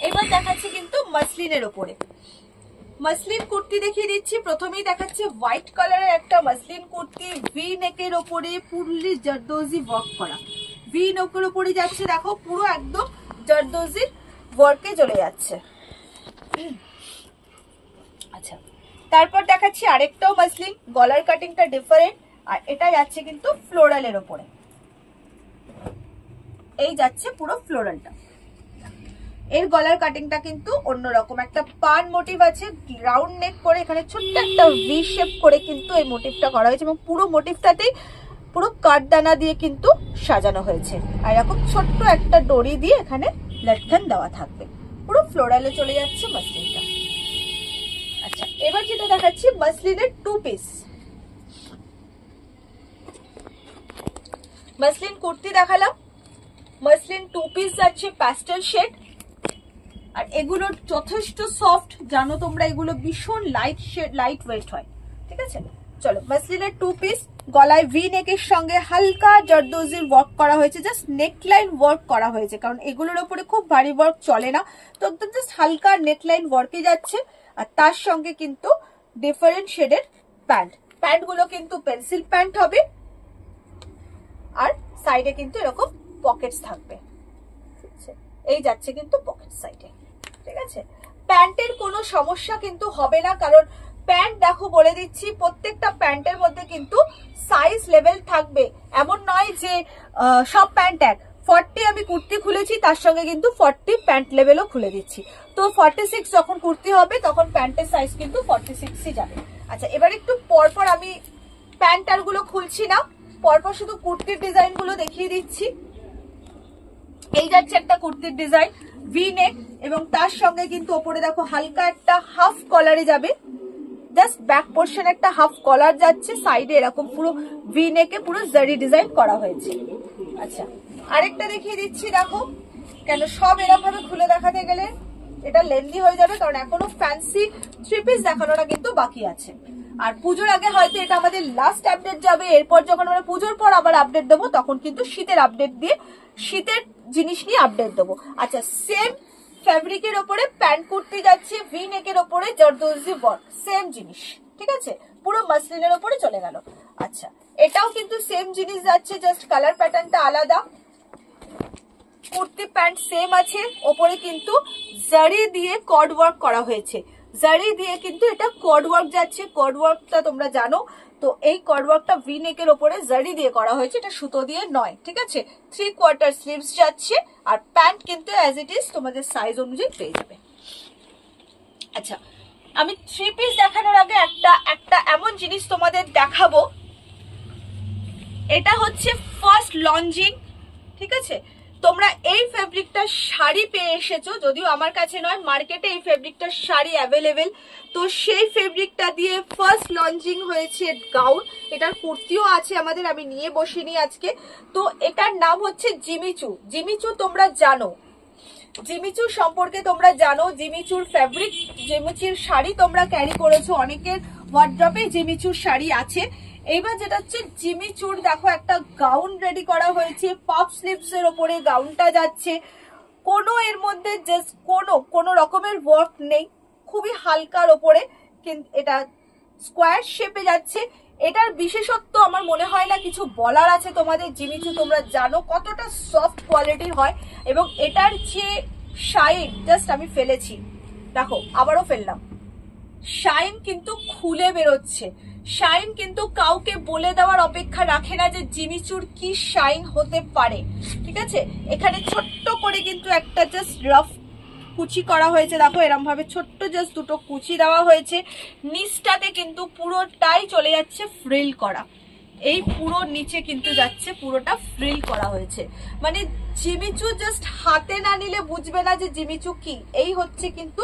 এবার দেখাচ্ছি কিন্তু মাসলিনের ওপরে। মাসলিন কুর্তি দেখিয়ে দিচ্ছি। প্রথমেই দেখাচ্ছি হোয়াইট কালারের একটা মাসলিন কুর্তি, ভি নেকের ওপরে পুরলি জারদোজি ওয়ার্ক করা, ভি নেকের ওপরে যাচ্ছে, দেখো পুরো একদম জারদোজির ওয়ার্কে চলে যাচ্ছে। আচ্ছা, তারপর দেখাচ্ছি আরেকটাও মাসলিন, গলার কাটিংটা ডিফারেন্ট, আর এটা যাচ্ছে কিন্তু ফ্লোরালের ওপরে, এই যাচ্ছে পুরো ফ্লোরালটা। এর গলার কাটিংটা কিন্তু অন্যরকম, একটা পান মোটিভ আছে, রাউন্ড নেক করে এখানে ছোট্ট একটা ভি শেপ করে কিন্তু এই মোটিভটা করা হয়েছে এবং পুরো মোটিভটাতেই পুরো কাঠদানা দিয়ে কিন্তু সাজানো হয়েছে, আর এরকম ছোট্ট একটা দড়ি দিয়ে এখানে লটকন দেওয়া থাকবে। পুরো ফ্লোরালে চলে যাচ্ছে মাসলিনটা। আচ্ছা, এবার যেটা দেখাচ্ছি মাসলিনের টু পিস। মাসলিন কুর্তি দেখালাম, মাসলিন 2 পিস যাচ্ছে প্যাস্টেল শেড, আর এগুলো যথেষ্ট সফট, জানো তোমরা এগুলো ভীষণ লাইট ওয়েট হয়, ঠিক আছে। চলো মাসলিনের 2 পিস, গলায় ভি নেকের সঙ্গে হালকা জর্দোজির ওয়ার্ক করা হয়েছে, জাস্ট নেকলাইন ওয়ার্ক করা হয়েছে, কারণ এগুলোর উপরে খুব ভারী ওয়ার্ক চলে না, তো একদম জাস্ট হালকা নেকলাইন ওয়ার্কে যাচ্ছে। আর তার সঙ্গে কিন্তু ডিফারেন্ট শেডের প্যান্টগুলো কিন্তু পেন্সিল প্যান্ট হবে, আর সাইডে কিন্তু এরকম পকেটস থাকবে, ঠিক আছে, এই যাচ্ছে কিন্তু পকেট সাইডে, ঠিক আছে। প্যান্টের কোনো সমস্যা কিন্তু হবে না, কারণ প্যান্ট দেখো বলে দিচ্ছি প্রত্যেকটা প্যান্টের মধ্যে কিন্তু সাইজ লেভেল থাকবে, এমন নয় যে সব প্যান্ট এক। 40 আমি কুর্তি খুলেছি, তার সঙ্গে কিন্তু 40 প্যান্ট লেভেলও খুলে দিচ্ছি, তো 46 যখন কুর্তি হবে তখন প্যান্টের সাইজ কিন্তু 46ই যাবে। আচ্ছা, এবার একটু পরপর আমি প্যান্ট আর গুলো খুলছি না, পরপর শুধু কুর্তির ডিজাইন গুলো দেখিয়ে দিচ্ছি। এই যাচ্ছে একটা কুর্তির ডিজাইন, ভি নেক, এবং তার সঙ্গে কিন্তু ওপরে দেখো হালকা একটা হাফ কলারে যাবে, জাস্ট ব্যাক পোর্শন একটা হাফ কলার যাচ্ছে, সাইডে এরকম পুরো ভি নেকে পুরো জারি ডিজাইন করা হয়েছে। আচ্ছা, আরেকটা দেখিয়ে দিচ্ছি, দেখো কেন সব এরকম ভাবে খুলে দেখাতে গেলে এটা লেন্দি হয়ে যাবে, কারণ এখনো ফ্যান্সি 3 পিস দেখানোটা কিন্তু বাকি আছে। আর পুজোর আগে হয়তো এটা আমাদের লাস্ট আপডেট যাবে, এরপর যখন আমরা পুজোর পর আবার আপডেট দেবো তখন কিন্তু শীতের আপডেট দিয়ে শীতের জিনিস নিয়ে আপডেট দেবো। আচ্ছা, সেম ফ্যাব্রিকের ওপরে প্যান্ট কুর্তি যাচ্ছে, ভি নেকের ওপরে জর্দোজি ওয়ার্ক, সেম জিনিস, ঠিক আছে, পুরো মাসলিনের ওপরে চলে গেল। আচ্ছা, এটাও কিন্তু সেম জিনিস যাচ্ছে, জাস্ট কালার প্যাটার্নটা আলাদা, কুর্তি প্যান্ট সেম আছে, ওপরে কিন্তু জারি দিয়ে কর্ড ওয়ার্ক করা হয়েছে, জারি দিয়ে কিন্তু এটা কর্ড ওয়ার্ক যাচ্ছে, কর্ড ওয়ার্কটা তোমরা জানো, তো এই কর্ড ওয়ার্কটা ভি নেকের ওপরে জারি দিয়ে করা হয়েছে, এটা সুতো দিয়ে নয়, ঠিক আছে। 3/4 স্লিভস যাচ্ছে, আর প্যান্ট কিন্তু অ্যাজ ইট ইজ তোমাদের সাইজ অনুযায়ী পেয়ে যাবে। আচ্ছা, আমি 3 পিস দেখানোর আগে একটা এমন জিনিস তোমাদের দেখাবো, এটা হচ্ছে ফার্স্ট লঞ্চিং, ঠিক আছে। তোমরা এই ফেব্রিকটা শাড়ি পেয়ে এসেছো, যদিও আমার কাছে নয়, মার্কেটে এই ফেব্রিকটার শাড়ি অ্যাভেলেবেল, তো সেই ফেব্রিকটা দিয়ে ফার্স্ট লঞ্চিং হয়েছে গাউন, এটার কুর্তিও আছে আমাদের, আমি নিয়ে বসিনি আজকে। তো এটার নাম হচ্ছে জিমিচু। জিমিচু তোমরা জানো, জিমিচুর সম্পর্কে তোমরা জানো, জিমিচুর ফেব্রিক, জিমিচুর শাড়ি তোমরা ক্যারি করেছো, অনেকের ওয়ার্ড্রপে জিমিচুর শাড়ি আছে। এইবার যেটা হচ্ছে জিমিচুর, দেখো একটা গাউন রেডি করা হয়েছে, পাফ স্লিভস এর ওপরে গাউনটা যাচ্ছে, কোনো এর মধ্যে জাস্ট কোনো রকমের ওয়ার্ক নেই, খুবই হালকার ওপরে, কিন্তু এটা স্কোয়ার শেপে যাচ্ছে। এটার বিশেষত্ব আমার মনে হয় না কিছু বলার আছে তোমাদের, জিমিচু তোমরা জানো কতটা সফট কোয়ালিটির হয়, এবং এটার যে শাইন, জাস্ট আমি ফেলেছি, দেখো আবারও ফেললাম, শাইন কিন্তু খুলে বেরোচ্ছে, শাইন কিন্তু কাউকে বলে দেওয়ার অপেক্ষা রাখে না যে জিমিচুর কি শাইন হতে পারে, ঠিক আছে। এখানে ছোট্ট করে কিন্তু একটা জাস্ট রাফ কুচি করা হয়েছে, দেখো এরকম ভাবে ছোট্ট জাস্ট দুটো কুচি দেওয়া হয়েছে, নিচটাতে কিন্তু পুরোটাই চলে যাচ্ছে ফ্রিল করা, এই পুরো নিচে কিন্তু যাচ্ছে পুরোটা ফ্রিল করা হয়েছে, মানে জিমিচু জাস্ট হাতে না নিলে বুঝবে না যে জিমিচু কি। এই হচ্ছে কিন্তু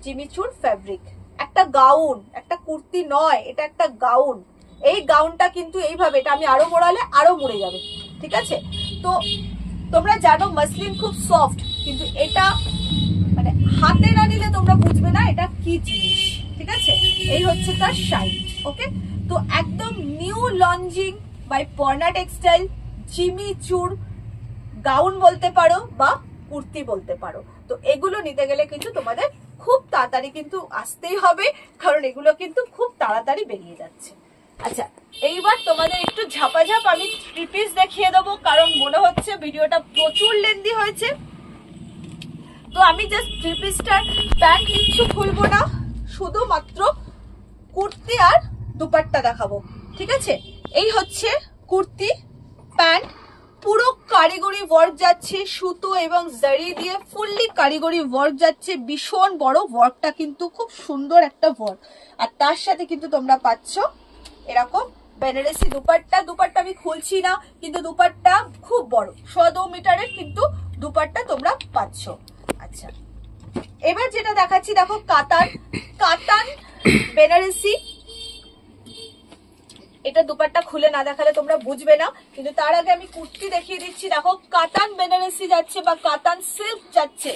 জিমিচুর ফ্যাব্রিক, একটা গাউন, একটা কুর্তি নয়, এটা একটা গাউন। এই গাউনটা কিন্তু এইভাবে, এটা আমি আরো মোড়ালে আরো মুড়ে যাবে, ঠিক আছে। তো তোমরা জানো মাসলিন খুব সফট, কিন্তু এটা মানে হাতে না নিলে তোমরা বুঝবে না এটা কি জিনিস, ঠিক আছে। এই হচ্ছে তার শাইন, ওকে। তো একদম new launching by Parna textile, জিমিচুর গাউন বলতে পারো বা কুর্তি বলতে পারো। তো এগুলো নিতে গেলে কিন্তু তোমাদের খুব তাড়াতাড়ি কিন্তু আসতেই হবে, কারণ এগুলো কিন্তু খুব তাড়াতাড়ি বেরিয়ে যাচ্ছে। আচ্ছা, এইবার তোমাদের একটু ঝাপাঝাপ আমি 3 পিস দেখিয়ে দেবো, কারণ মনে হচ্ছে ভিডিওটা প্রচুর লেন্দি হয়েছে। তো আমি জাস্ট 3 পিসটার প্যান্ট কিচ্ছু খুলবো না, শুধুমাত্র কুর্তি আর দুপাট্টা দেখাবো, ঠিক আছে। এই হচ্ছে কুর্তি, প্যান্ট পুরো কারিগরি ওয়ার্ক যাচ্ছে, সুতো এবং জারি দিয়ে ফুললি কারিগরি ওয়ার্ক যাচ্ছে, ভীষণ বড় ওয়ার্কটা কিন্তু খুব সুন্দর একটা ওয়ার্ক। আর তার সাথে কিন্তু তোমরা পাচ্ছ এরকম বেনারসি দুপাট্টা। দুপাট্টা আমি খুলছি না, কিন্তু দুপাট্টা খুব বড়, 1.25 মিটারের কিন্তু দুপাট্টা তোমরা পাচ্ছ। আচ্ছা, এবার যেটা দেখাচ্ছি দেখো কাতান বেনারসি, এটা দুপাট্টা খুলে না দেখালে তোমরা বুঝবে না, কিন্তু তার আগে আমি কুর্তি দেখিয়ে দিচ্ছি। দেখো কাতান বেনারসি যাচ্ছে বা কাতান সিল্ক যাচ্ছে,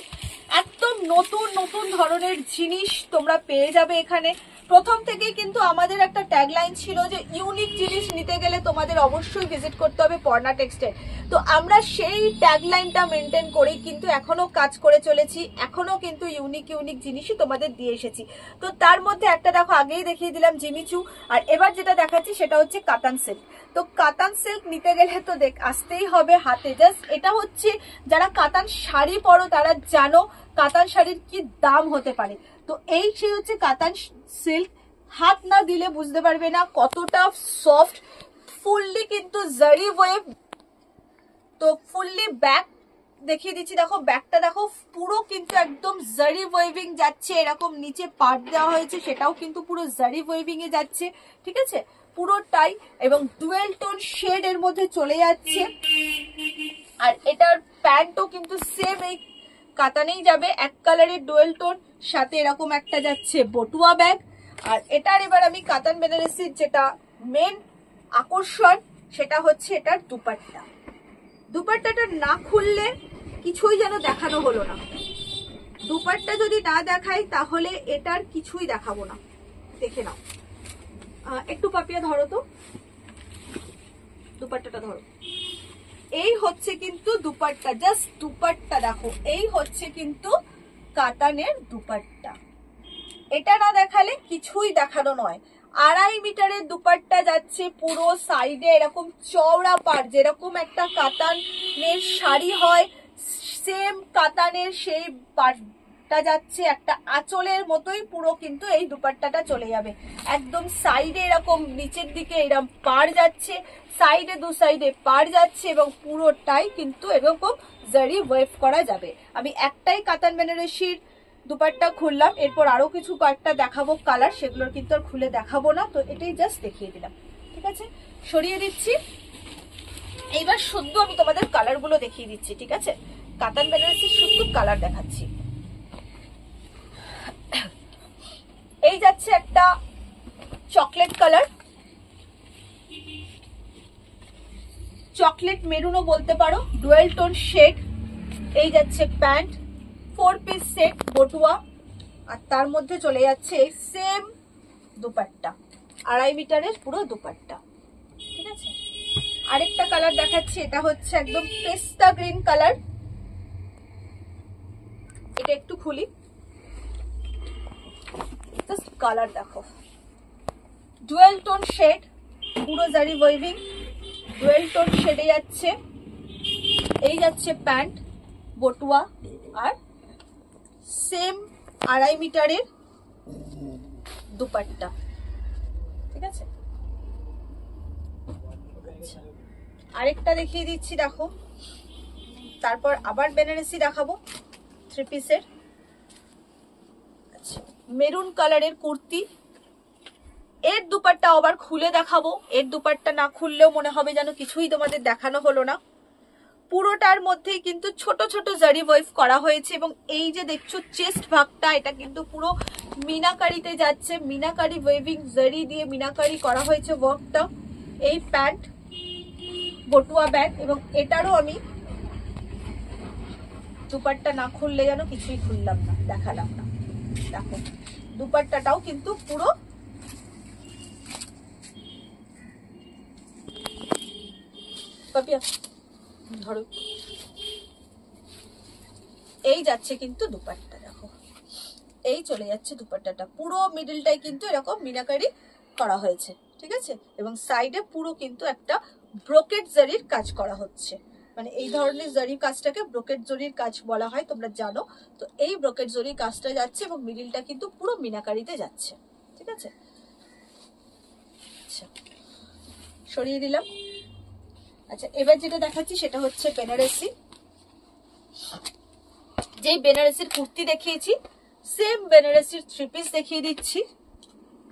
একদম নতুন নতুন ধরনের জিনিস তোমরা পেয়ে যাবে এখানে। প্রথম থেকেই কিন্তু আমাদের একটা ট্যাগলাইন ছিল যে ইউনিক জিনিস নিতে গেলে তোমাদের অবশ্যই ভিজিট করতে হবে পর্ণা টেক্সটাইল। তো আমরা সেই ট্যাগলাইনটা মেনটেন করেই কিন্তু এখনো কাজ করে চলেছি, এখনো কিন্তু ইউনিক ইউনিক জিনিসই তোমাদের দিয়ে এসেছি। তো তার মধ্যে একটা দেখো আগেই দেখিয়ে দিলাম জিমিচু, আর এবার যেটা দেখাচ্ছি সেটা হচ্ছে কাতান সিল্ক। তো কাতান সিল্ক নিতে গেলে তো আসতেই হবে হাতে। জাস্ট এটা হচ্ছে যারা কাতান শাড়ি পরো তারা জানো কাতান শাড়ির কি দাম হতে পারে। তো এই সেই হচ্ছে কাতান সিল্ক, হাত না দিলে বুঝতে পারবে না কতটা সফট, ফুললি কিন্তু জারি ওয়েভ। তো ফুললি ব্যাক দেখিয়ে দিচ্ছি, দেখো ব্যাকটা দেখো পুরো কিন্তু একদম জারি ওয়েভিং যাচ্ছে, এরকম নিচে পাট দেওয়া হয়েছে সেটাও কিন্তু পুরো জারি ওয়েভিং এ যাচ্ছে, ঠিক আছে পুরোটাই, এবং ডুয়েল টোন শেড এর মধ্যে চলে যাচ্ছে। আর এটার প্যান্টও কিন্তু সেম এই কাতানেই যাবে, এক কালারের ডুয়েল টোন, সাথে এরকম একটা যাচ্ছে বটুয়া ব্যাগ। আর এটার এবার আমি কাতান বেনারসির যেটা মেন আকর্ষণ সেটা হচ্ছে এটার দুপাট্টা। দুপাট্টাটা না খুললে কিছুই যেন দেখানো হলো না। দুপাট্টা যদি না দেখাই তাহলে এটার কিছুই দেখাবো না। দেখে নাও, একটু পাপিয়া ধরো তো, দুপাট্টাটা ধরো। এই হচ্ছে কিন্তু দুপাট্টা, জাস্ট দুপাট্টা দেখো, এই হচ্ছে কিন্তু কাতানের দুপাট্টা। এটা না দেখালে কিছুই দেখানো নয়। 2.5 মিটারের দুপাট্টা যাচ্ছে, পুরো সাইডে এরকম চওড়া পাড়, যেরকম একটা কাতানের শাড়ি হয় সেম কাতানের সেই পাড়টা যাচ্ছে, একটা আঁচলের মতোই পুরো কিন্তু এই দুপাট্টাটা চলে যাবে। একদম সাইডে এরকম নিচের দিকে এরকম পাড় যাচ্ছে, সাইডে দু সাইডে পাড় যাচ্ছে, এবং পুরোটাই কিন্তু এরকম জারি ওয়েভ করা যাবে। আমি একটাই কাতান বেনারসির দুপাট্টা খুললাম, এরপর আরো কিছু কয়েকটা দেখাবো কালার, সেগুলোর কিন্তু আর খুলে দেখাবো না, তো এটাই জাস্ট দেখিয়ে দিলাম, ঠিক আছে সরিয়ে দিচ্ছি। এইবার শুদ্ধ আমি তোমাদের কালার গুলো দেখিয়ে দিচ্ছি, ঠিক আছে কাতান বেনারসির শুদ্ধ কালার দেখাচ্ছি। এই যাচ্ছে একটা চকলেট কালার, চকলেট মেরুনও বলতে পারো, ডুয়েল টোন শেড। এই যাচ্ছে প্যান্ট, 4 পিস সেট বটুয়া, আর তার মধ্যে চলে যাচ্ছে সেম দুপাট্টা, 2.5 মিটারের পুরো দুপাট্টা, ঠিক আছে। আরেকটা কালার দেখাচ্ছি, এটা হচ্ছে একদম পেস্তা গ্রিন কালার। এটা একটু খুলি, জাস্ট কালার দেখো, ডুয়েল টোন শেড, পুরো জারি ওয়েভিং, ডুয়েল টোন শেডে যাচ্ছে। এই যাচ্ছে প্যান্ট বটুয়া, আর সেম 2.5 মিটারের দুপাট্টা, ঠিক আছে। আরেকটা দেখিয়ে দিচ্ছি দেখো, তারপর আবার বেনারসি দেখাবো 3 পিসের। আচ্ছা, মেরুন কালারের কুর্তি, এর দুপাট্টা আবার খুলে দেখাবো, এর দুপাট্টা না খুললেও মনে হবে যেন কিছুই তোমাদের দেখানো হলো না। পুরোটার মধ্যেই কিন্তু ছোট ছোট জারি ওয়েভ করা হয়েছে, এবং এই যে দেখছো চেস্ট ভাগটা, এটা কিন্তু পুরো মিনাকারিতে যাচ্ছে, মিনাকারি ওয়েভিং জারি দিয়ে মিনাকারি করা হয়েছে ওয়ার্কটা। এই প্যান্ট বটুয়া ব্যাগ, এবং এটারও আমি দুপাট্টা না খুললে যেন কিছুই খুললাম না, দেখালাম না। দেখো দুপাট্টাটাও কিন্তু পুরো ধরো, এই যাচ্ছে কিন্তু দুপাট্টা, দেখো এই চলে যাচ্ছে দুপাট্টাটা, পুরো মিডলটাই কিন্তু এরকম মিনাকারি করা হয়েছে, ঠিক আছে। এবং সাইডে পুরো কিন্তু একটা ব্রোকেট জারির কাজ করা হচ্ছে, মানে এই ধরনের জারির কাজটাকে ব্রোকেট জরির কাজ বলা হয়, তোমরা জানো। তো এই ব্রোকেট জরির কাজটা যাচ্ছে, এবং মিডলটা কিন্তু পুরো মিনাকারিতে যাচ্ছে, ঠিক আছে। আচ্ছা সরিয়ে দিলাম। আচ্ছা, এবার যেটা দেখাচ্ছি সেটা হচ্ছে বেনারসি। যেই বেনারসির কুর্তি দেখিয়েছি সেম বেনারসির 3 পিস দেখিয়ে দিচ্ছি,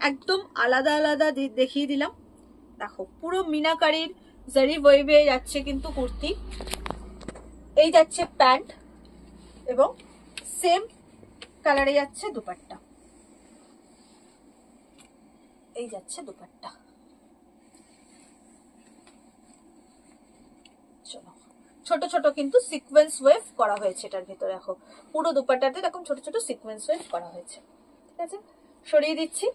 একদম আলাদা আলাদা দেখিয়ে দিলাম। দেখো পুরো মিনাকারির জারি ওয়েভে যাচ্ছে কিন্তু কুর্তি। এই যাচ্ছে প্যান্ট, এবং সেম কালারে যাচ্ছে দুপাট্টা। এই যাচ্ছে দুপাট্টা, চলো, ছোট ছোট কিন্তু সিকোয়েন্স ওয়েভ করা হয়েছে এটার ভিতরে। দেখো পুরো দুপাট্টাতে এরকম ছোট ছোট সিকোয়েন্স ওয়েভ করা হয়েছে। ঠিক আছে, সরিয়ে দিচ্ছি।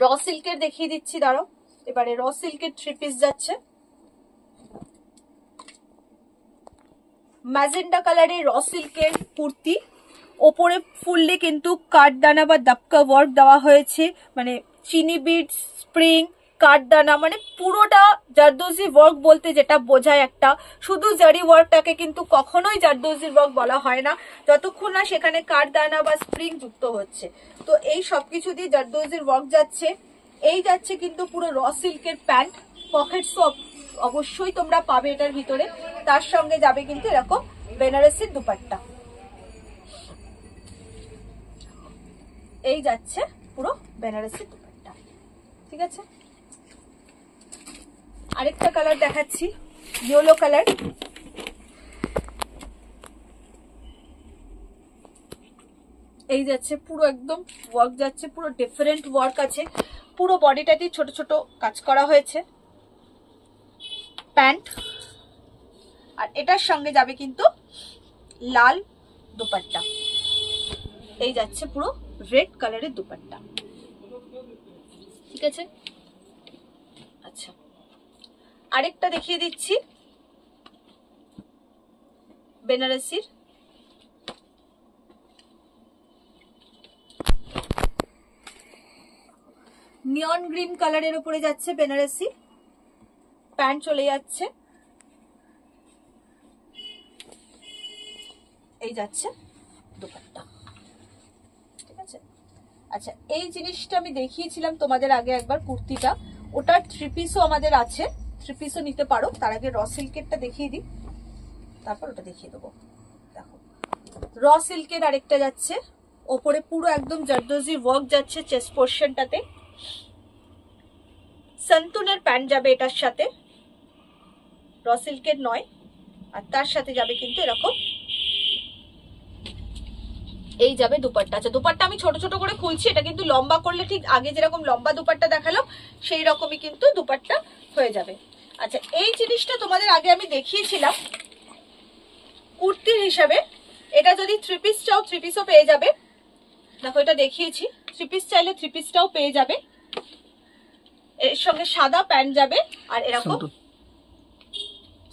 র সিল্কের দেখিয়ে দিচ্ছি, দাঁড়াও। এবারে র সিল্কের 3 পিস যাচ্ছে, ম্যাজেন্ডা কালারের র সিল্কের কুর্তি, ওপরে ফুললে কিন্তু কাঠদানা বা দাপকা ওয়ার্ক দেওয়া হয়েছে, মানে চিনি বিট, স্প্রিং, কাঠদানা, মানে পুরোটা জারদোজি ওয়ার্ক বলতে যেটা বোঝায় একটা, শুধু জারি ওয়ার্কটাকে কিন্তু কখনোই জারদোজি ওয়ার্ক বলা হয় না যতক্ষণ না সেখানে কাঠদানা বা স্প্রিং যুক্ত হচ্ছে। তো এই সবকিছু দিয়ে জারদোজির ওয়ার্ক যাচ্ছে। এই যাচ্ছে কিন্তু পুরো র সিল্কের প্যান্ট, পকেটস অবশ্যই তোমরা পাবে এটার ভিতরে। তার সঙ্গে যাবে কিন্তু এরকম বেনারসির দুপাট্টা। এই যাচ্ছে পুরো বেনারসির দুপাট্টা। ঠিক আছে, আরেকটা কালার দেখাচ্ছি, ইয়েলো কালার। এই যাচ্ছে পুরো একদম ওয়ার্ক যাচ্ছে, পুরো ডিফারেন্ট ওয়ার্ক আছে, পুরো বডিটাতে ছোট ছোট কাজ করা হয়েছে, প্যান্ট। আর এটার সঙ্গে যাবে কিন্তু লাল দুপাট্টা। এই যাচ্ছে পুরো রেড কালারের দুপাট্টা। ঠিক আছে, আচ্ছা আরেকটা দেখিয়ে দিচ্ছি, বেনারসির। নিয়ন গ্রিন কালারের উপরে যাচ্ছে বেনারসি, প্যান্ট চলে যাচ্ছে। এই যাচ্ছে দুপাট্টা। ঠিক আছে, আচ্ছা এই জিনিসটা আমি দেখিয়েছিলাম তোমাদের আগে একবার, কুর্তিটা, ওটার 3 পিসও আমাদের আছে, 3 পিসও নিতে পারো। তার আগে র সিল্কেরটা দেখিয়ে দিই, তারপর ওটা দেখিয়ে দেবো। দেখো র সিল্কের আরেকটা যাচ্ছে, ওপরে পুরো একদম জারদোজি ওয়ার্ক যাচ্ছে চেস্ট পোর্শনটাতে। সন্তুনের প্যান্ট যাবে এটার সাথে, র সিল্কের নয়। আর তার সাথে যাবে কিন্তু এরকম এই যাবে দুপাট্টা। আচ্ছা দুপাট্টা আমি ছোট ছোট করে খুলছি, এটা কিন্তু লম্বা করলে ঠিক আগে যেরকম লম্বা দুপাট্টা দেখালাম সেই রকমই কিন্তু দুপাট্টা হয়ে যাবে। আচ্ছা এই জিনিসটা তোমাদের আগে আমি দেখিয়েছিলাম কুর্তির হিসাবে। এটা যদি 3 পিস চাও 3 পিসও পেয়ে যাবে। দেখো এটা দেখিয়েছি, 3 পিস চাইলে 3 পিসটাও পেয়ে যাবে। এর সঙ্গে সাদা প্যান্ট যাবে, আর এরকম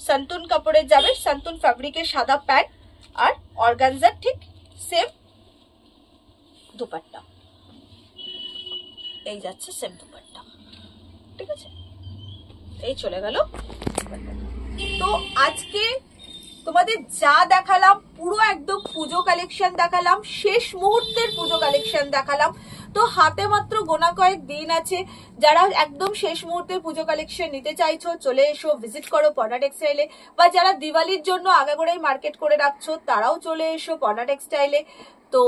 সন্তুন কাপড়ের যাবে, সন্তুন ফ্যাব্রিকের সাদা প্যান্ট, আর অর্গানজার ঠিক সেম দুপাট্টা। এই যাচ্ছে সেম দুপাট্টা। ঠিক আছে, এই চলে গেল। তো আজকে তোমাদের যা দেখালাম পুরো একদম পুজো কালেকশন দেখালাম, শেষ মুহূর্তের পুজো কালেকশন দেখালাম। তো হাতে মাত্র গোনা কয়েক দিন আছে, যারা একদম শেষ মুহূর্তের পুজো কালেকশন নিতে চাইছো চলে এসো, ভিজিট করো পর্ণা টেক্সটাইলে। বা যারা দিওয়ালির জন্য আগাগোড়াই মার্কেট করে রাখছো তারাও চলে এসো পর্ণা টেক্সটাইলে। তো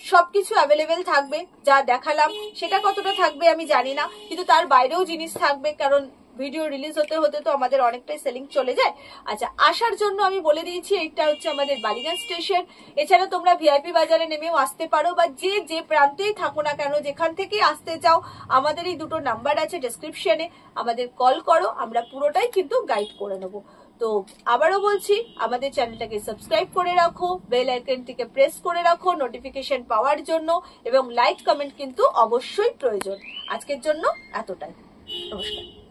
সবকিছু অ্যাভেলেবেল থাকবে, যা দেখালাম সেটা কতটা থাকবে আমি জানি না, কিন্তু তার বাইরেও জিনিস থাকবে, কারণ ভিডিও রিলিজ হতে হতে তো আমাদের অনেকটাই সেলিং চলে যায়। আচ্ছা আসার জন্য আমি বলে দিয়েছি, এটা হচ্ছে আমাদের বালিগঞ্জ স্টেশন। এছাড়া তোমরা ভিআইপি বাজারে নেমেও আসতে পারো, বা যে প্রান্তেই থাকো না কেন যেখান থেকেই আসতে চাও আমাদের এই দুটো নাম্বার আছে ডেসক্রিপশনে, আমাদের কল করো, আমরা পুরোটাই কিন্তু গাইড করে নেবো। তো আবারও বলছি, আমাদের চ্যানেলটাকে সাবস্ক্রাইব করে রাখো, বেল আইকনটিকে প্রেস করে রাখো নোটিফিকেশন পাওয়ার জন্য, এবং লাইক কমেন্ট কিন্তু অবশ্যই প্রয়োজন। আজকের জন্য এতটাই, নমস্কার।